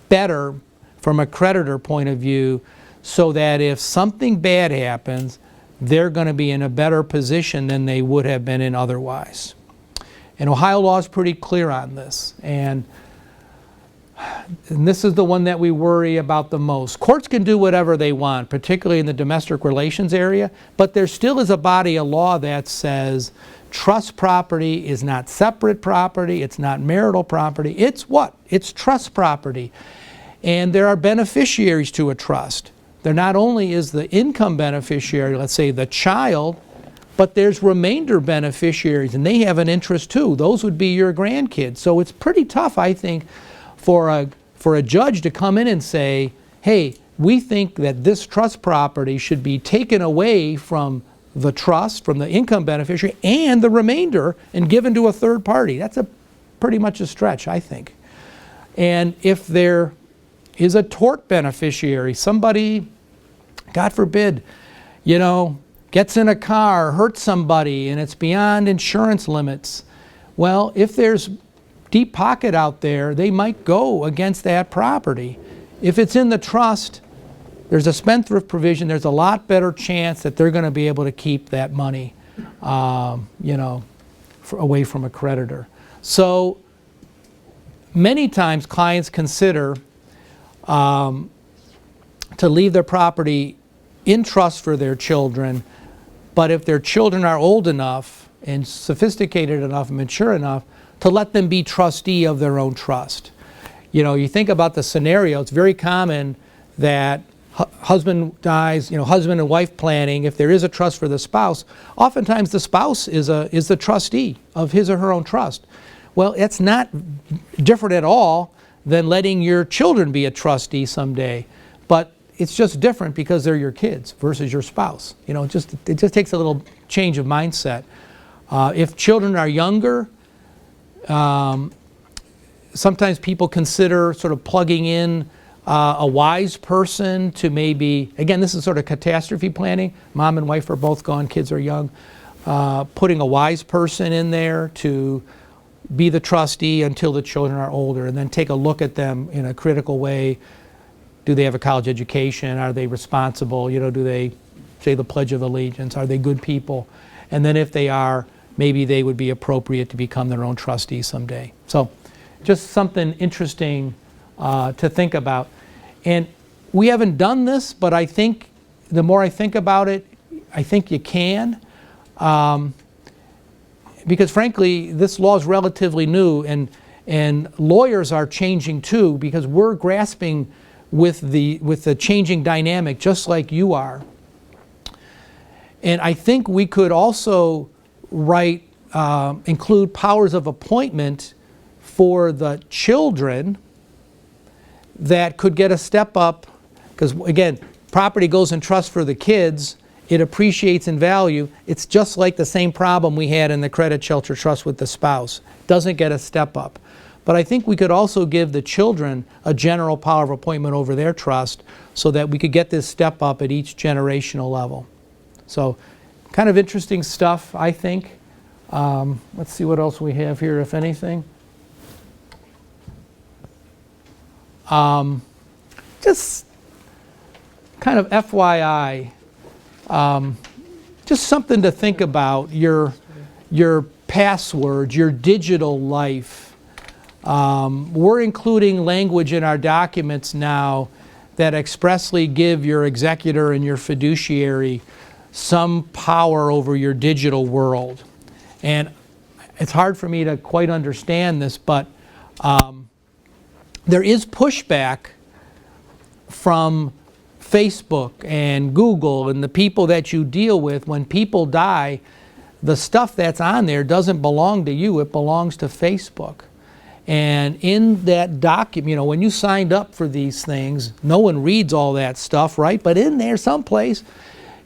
better from a creditor point of view, so that if something bad happens, they're going to be in a better position than they would have been in otherwise. And Ohio law is pretty clear on this. And this is the one that we worry about the most. Courts can do whatever they want, particularly in the domestic relations area, but there still is a body of law that says trust property is not separate property, it's not marital property, it's what? It's trust property. And there are beneficiaries to a trust. There not only is the income beneficiary, let's say the child, but there's remainder beneficiaries, and they have an interest too. Those would be your grandkids. So it's pretty tough, I think, for a judge to come in and say, hey, we think that this trust property should be taken away from the trust, from the income beneficiary, and the remainder, and given to a third party. That's pretty much a stretch, I think. And if there is a tort beneficiary, somebody, God forbid, gets in a car, hurts somebody, and it's beyond insurance limits, well, if there's deep pocket out there, they might go against that property. If it's in the trust, there's a spendthrift provision, there's a lot better chance that they're going to be able to keep that money, away from a creditor. So many times clients consider to leave their property in trust for their children, but if their children are old enough and sophisticated enough and mature enough to let them be trustee of their own trust. You know, you think about the scenario, it's very common that husband dies, you know, husband and wife planning, if there is a trust for the spouse, oftentimes the spouse is the trustee of his or her own trust. Well, it's not different at all than letting your children be a trustee someday, but it's just different because they're your kids versus your spouse. You know, it just takes a little change of mindset. If children are younger, sometimes people consider sort of plugging in a wise person to maybe, again, this is sort of catastrophe planning. Mom and wife are both gone, kids are young. Putting a wise person in there to be the trustee until the children are older, and then take a look at them in a critical way. Do they have a college education? Are they responsible? You know, do they say the Pledge of Allegiance? Are they good people? And then if they are, maybe they would be appropriate to become their own trustee someday. So just something interesting to think about. And we haven't done this, but I think the more I think about it, I think you can. Because frankly, this law is relatively new, and lawyers are changing too, because we're grasping with the changing dynamic just like you are. And I think we could also include powers of appointment for the children that could get a step up, because again, property goes in trust for the kids, it appreciates in value. It's just like the same problem we had in the credit shelter trust with the spouse. Doesn't get a step up. But I think we could also give the children a general power of appointment over their trust so that we could get this step up at each generational level. So kind of interesting stuff, I think. Let's see what else we have here, if anything. Just kind of FYI, just something to think about, your passwords, your digital life. We're including language in our documents now that expressly give your executor and your fiduciary some power over your digital world. And it's hard for me to quite understand this, but there is pushback from Facebook and Google and the people that you deal with. When people die, the stuff that's on there doesn't belong to you, it belongs to Facebook. And in that document, you know, when you signed up for these things, no one reads all that stuff, right? But in there someplace,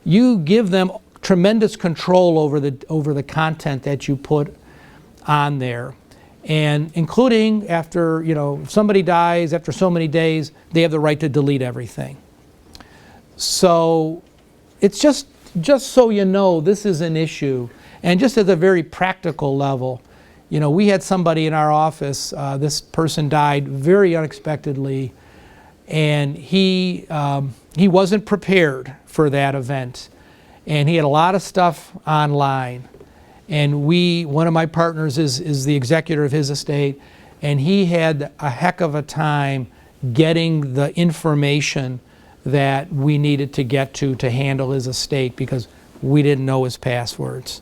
you give them tremendous control over the content that you put on there. And including after, you know, if somebody dies after so many days, they have the right to delete everything. So it's just so you know, this is an issue. And just at a very practical level, you know, we had somebody in our office, this person died very unexpectedly, and he wasn't prepared for that event. And he had a lot of stuff online. And one of my partners is the executor of his estate, and he had a heck of a time getting the information that we needed to get to handle his estate, because we didn't know his passwords.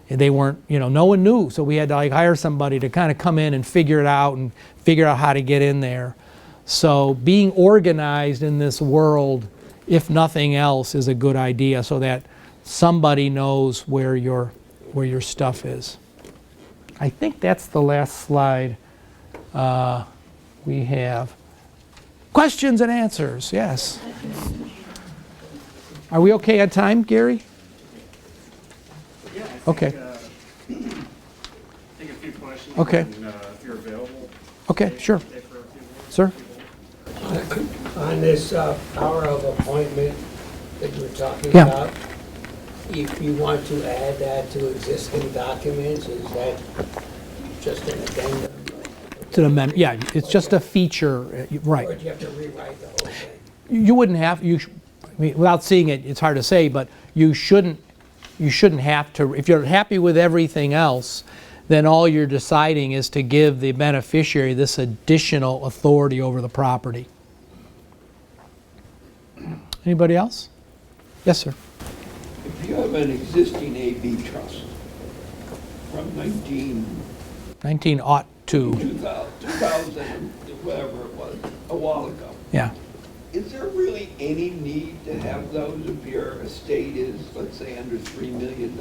They weren't, you know, no one knew, so we had to like hire somebody to kind of come in and figure it out and figure out how to get in there. So being organized in this world, if nothing else, is a good idea, so that somebody knows where your stuff is. I think that's the last slide we have. Questions and answers, yes. Are we okay on time, Gary? Yeah, Okay. Take a few questions. Okay. And, if you're available. Okay, sure. Stay for a few minutes. Sir? On this power of appointment that you were talking Yeah. about, if you want to add that to existing documents, is that just an addendum? It's an amendment. Yeah, it's just a feature, right. Or do you have to rewrite the whole thing? You wouldn't have, I mean, without seeing it, it's hard to say, but you shouldn't have to. If you're happy with everything else, then all you're deciding is to give the beneficiary this additional authority over the property. Anybody else? Yes, sir. If you have an existing AB trust from 1902. 2000, whatever it was, a while ago, Yeah. is there really any need to have those if your estate is, let's say, under $3 million?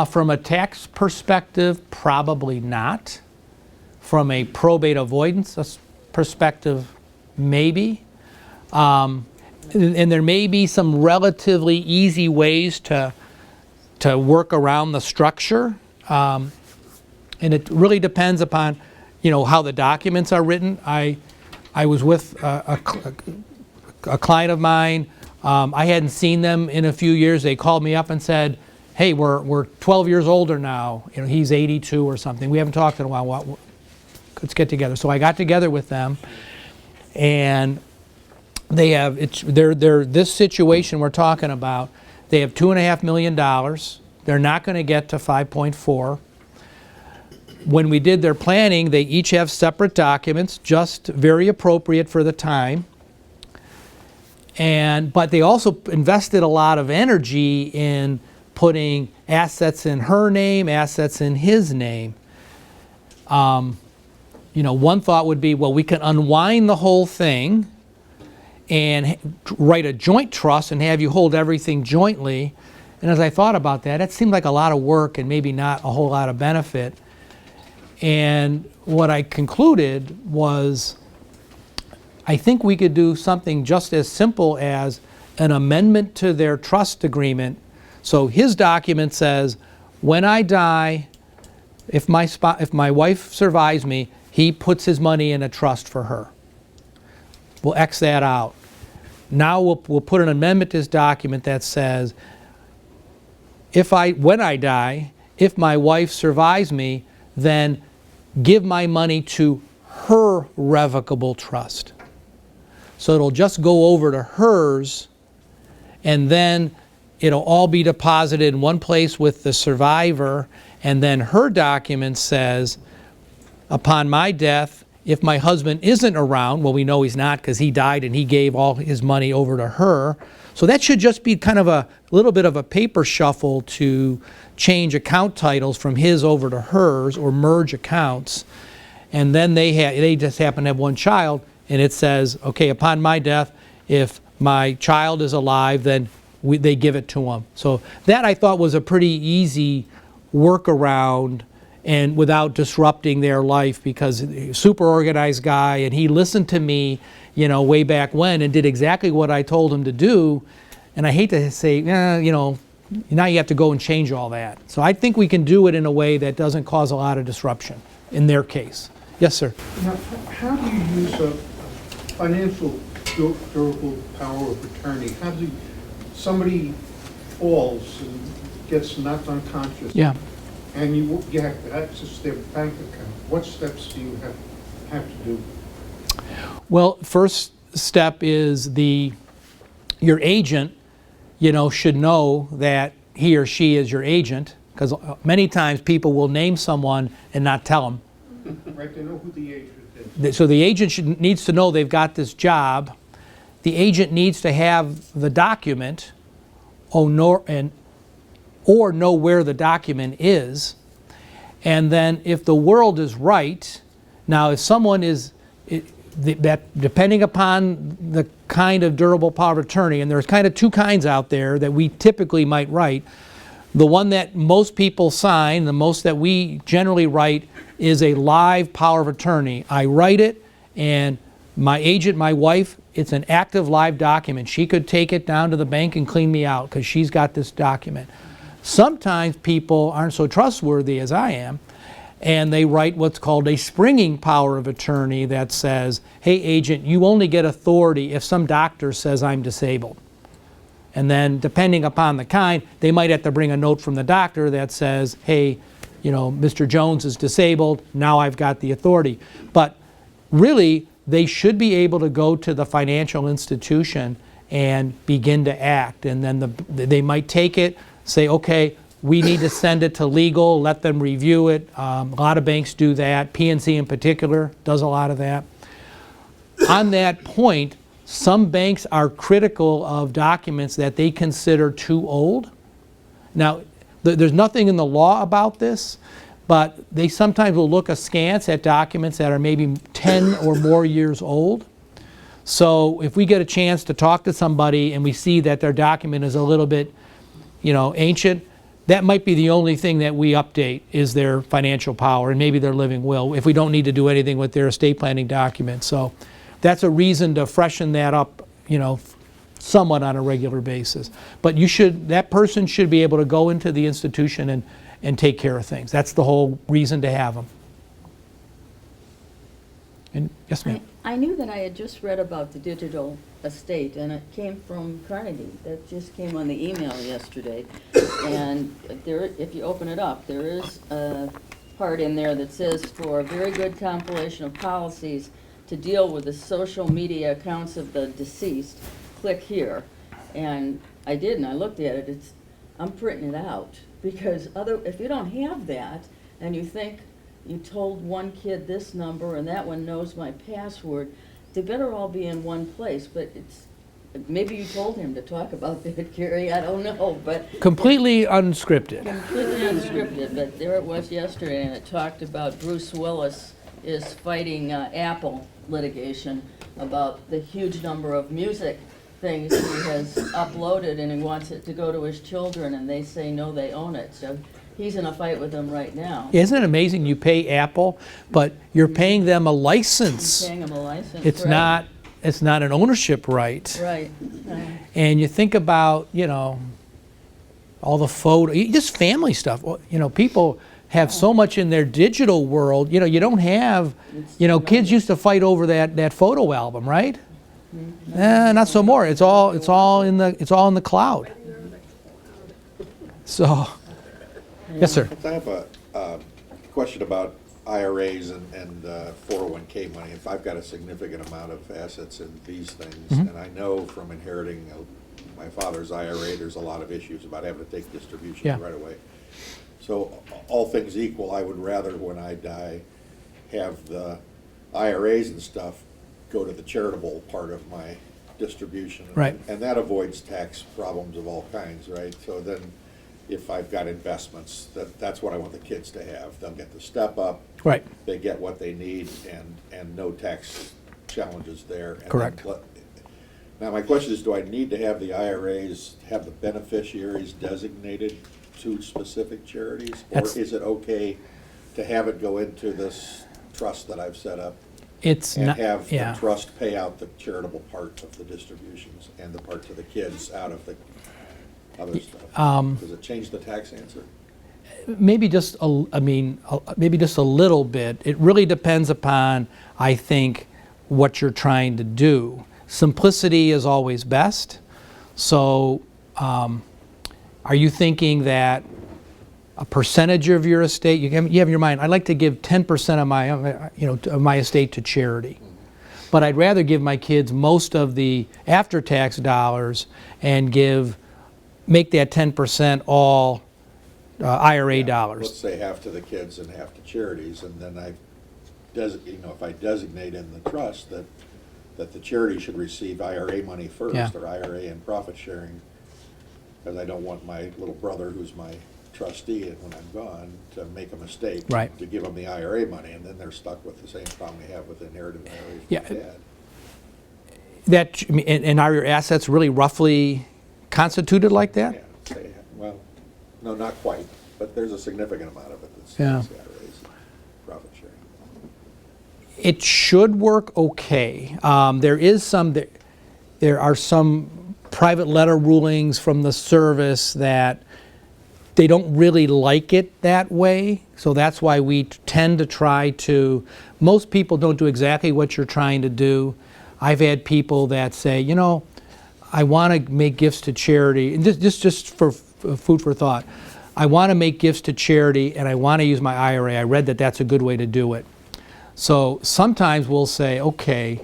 From a tax perspective, probably not. From a probate avoidance perspective, maybe. And there may be some relatively easy ways to work around the structure. And it really depends upon, how the documents are written. I was with a client of mine. I hadn't seen them in a few years. They called me up and said, hey, we're 12 years older now. He's 82 or something. We haven't talked in a while. Let's get together. So I got together with them, and they have this situation we're talking about. They have $2.5 million. They're not going to get to 5.4. When we did their planning, they each have separate documents, just very appropriate for the time. But they also invested a lot of energy in putting assets in her name, assets in his name. One thought would be, well, we can unwind the whole thing and write a joint trust and have you hold everything jointly. And as I thought about that, it seemed like a lot of work and maybe not a whole lot of benefit. And what I concluded was, I think we could do something just as simple as an amendment to their trust agreement. So his document says, when I die, if my wife survives me, he puts his money in a trust for her. We'll X that out. Now we'll put an amendment to his document that says, when I die, if my wife survives me, then give my money to her revocable trust. So it'll just go over to hers, and then it'll all be deposited in one place with the survivor, and then her document says, upon my death, if my husband isn't around, well, we know he's not because he died and he gave all his money over to her. So that should just be kind of a little bit of a paper shuffle to change account titles from his over to hers or merge accounts. And then they just happen to have one child, and it says, okay, upon my death, if my child is alive, then they give it to him. So that I thought was a pretty easy workaround, and without disrupting their life, because he's a super organized guy, and he listened to me, way back when, and did exactly what I told him to do. And I hate to say, now you have to go and change all that. So I think we can do it in a way that doesn't cause a lot of disruption in their case. Yes, sir. Now, how do you use a financial durable power of attorney? How do somebody falls and gets knocked unconscious? Yeah. And you have to access their bank account. What steps do you have to do? Well, first step is your agent, should know that he or she is your agent, because many times people will name someone and not tell them. Right, they know who the agent is. So the agent needs to know they've got this job. The agent needs to have the document or know where the document is. And then if the world is right, now if someone is, depending upon the kind of durable power of attorney, and there's kind of two kinds out there that we typically might write. The one that most people sign, the most that we generally write, is a live power of attorney. I write it, and my agent, my wife, it's an active live document. She could take it down to the bank and clean me out because she's got this document. Sometimes people aren't so trustworthy as I am, and they write what's called a springing power of attorney that says, hey agent, you only get authority if some doctor says I'm disabled. And then depending upon the kind, they might have to bring a note from the doctor that says, hey, Mr. Jones is disabled, now I've got the authority. But really, they should be able to go to the financial institution and begin to act. And then they might take it, say, okay, we need to send it to legal, let them review it. A lot of banks do that. PNC in particular does a lot of that. On that point, some banks are critical of documents that they consider too old. Now, there's nothing in the law about this, but they sometimes will look askance at documents that are maybe 10 or more years old. So if we get a chance to talk to somebody and we see that their document is a little bit, ancient, that might be the only thing that we update is their financial power and maybe their living will, if we don't need to do anything with their estate planning documents. So that's a reason to freshen that up, somewhat on a regular basis. But that person should be able to go into the institution and take care of things. That's the whole reason to have them. And yes, ma'am. I knew that I had just read about the digital estate, and it came from Carnegie. That just came on the email yesterday. And if you open it up, there is a part in there that says, for a very good compilation of policies to deal with the social media accounts of the deceased, click here. And I did, and I looked at it. I'm printing it out, because if you don't have that, and you think you told one kid this number and that one knows my password, they better all be in one place. But maybe you told him to talk about that, Gary, I don't know, but. Completely unscripted. Completely unscripted, but there it was yesterday, and it talked about Bruce Willis is fighting Apple litigation about the huge number of music things he has uploaded, and he wants it to go to his children, and they say no, they own it. So he's in a fight with them right now. Isn't it amazing? You pay Apple, but you're paying them a license. He's paying them a license. It's right. not an ownership right. Right. And you think about, all the just family stuff. People have so much in their digital world. You don't have, kids used to fight over that photo album, right? Not so more. It's all in the cloud. So, yes, sir. I have a question about IRAs and 401k money. If I've got a significant amount of assets in these things, and I know from inheriting my father's IRA, there's a lot of issues about having to take distributions right away. So all things equal, I would rather, when I die, have the IRAs and stuff go to the charitable part of my distribution. Right. And that avoids tax problems of all kinds, right? So then if I've got investments, that's what I want the kids to have. They'll get the step up. Right. They get what they need and no tax challenges there. And Correct. Now my question is, do I need to have the IRAs, have the beneficiaries designated to specific charities? Or is it okay to have it go into this trust that I've set up? It's and not, have the trust pay out the charitable part of the distributions and the part to the kids out of the other stuff? Does it change the tax answer? Maybe just maybe just a little bit. It really depends upon, I think, what you're trying to do. Simplicity is always best. So, are you thinking that a percentage of your estate, you have in your mind, I'd like to give 10% of my, of my estate to charity, but I'd rather give my kids most of the after-tax dollars and make that 10% all IRA dollars. Let's say half to the kids and half to charities, and then if I designate in the trust that the charity should receive IRA money first, or IRA and profit sharing, because I don't want my little brother, who's my trustee, and when I'm gone, to make a mistake to give them the IRA money, and then they're stuck with the same problem they have with inherited IRAs. And are your assets really roughly constituted like that? Yeah, well, no, not quite, but there's a significant amount of it that's IRAs, profit sharing. It should work okay. There are some private letter rulings from the service that they don't really like it that way, so that's why we tend to try to, most people don't do exactly what you're trying to do. I've had people that say, I want to make gifts to charity, and just for food for thought, I want to make gifts to charity and I want to use my IRA. I read that that's a good way to do it. So sometimes we'll say, okay,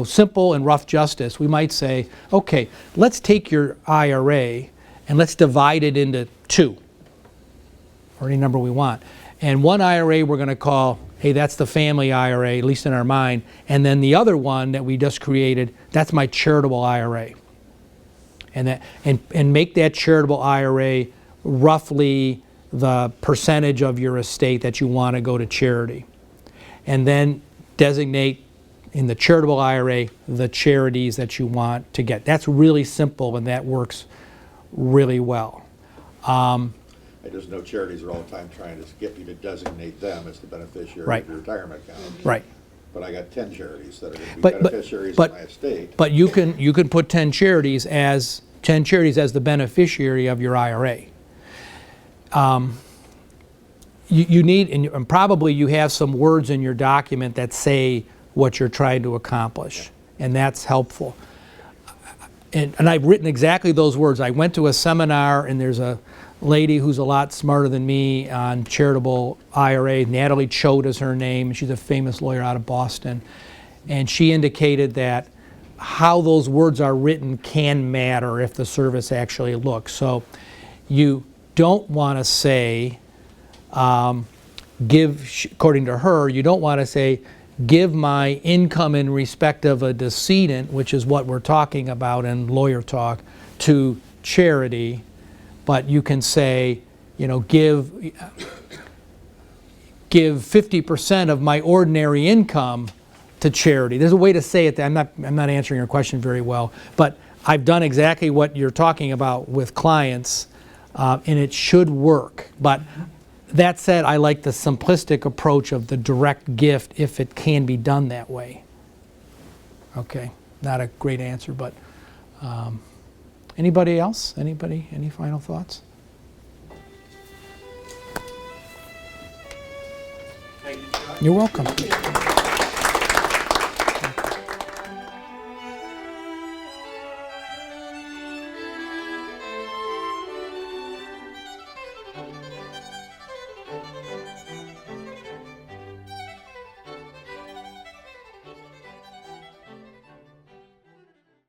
simple and rough justice, we might say, okay, let's take your IRA and let's divide it into 2, or any number we want. And one IRA we're going to call hey, that's the family IRA, at least in our mind. And then the other one that we just created, that's my charitable IRA. And make that charitable IRA roughly the percentage of your estate that you want to go to charity. And then designate in the charitable IRA the charities that you want to get. That's really simple, and that works really well. I just know charities are all the time trying to get you to designate them as the beneficiary Right. of your retirement account. Right. But I got 10 charities that are going to be But- beneficiaries but- of my estate. But you can put 10 charities as the beneficiary of your IRA. You need, and probably you have some words in your document that say what you're trying to accomplish, and that's helpful. And I've written exactly those words. I went to a seminar, and there's a lady who's a lot smarter than me on charitable IRA. Natalie Choate is her name. She's a famous lawyer out of Boston. And she indicated that how those words are written can matter if the service actually looks. So you don't want to say, according to her, you don't want to say, give my income in respect of a decedent, which is what we're talking about in lawyer talk, to charity. But you can say, give 50% of my ordinary income to charity. There's a way to say it that I'm not answering your question very well, but I've done exactly what you're talking about with clients, and it should work. But that said, I like the simplistic approach of the direct gift if it can be done that way. Okay, not a great answer, but anybody else? Anybody? Any final thoughts? Thank you, Chuck. You're welcome.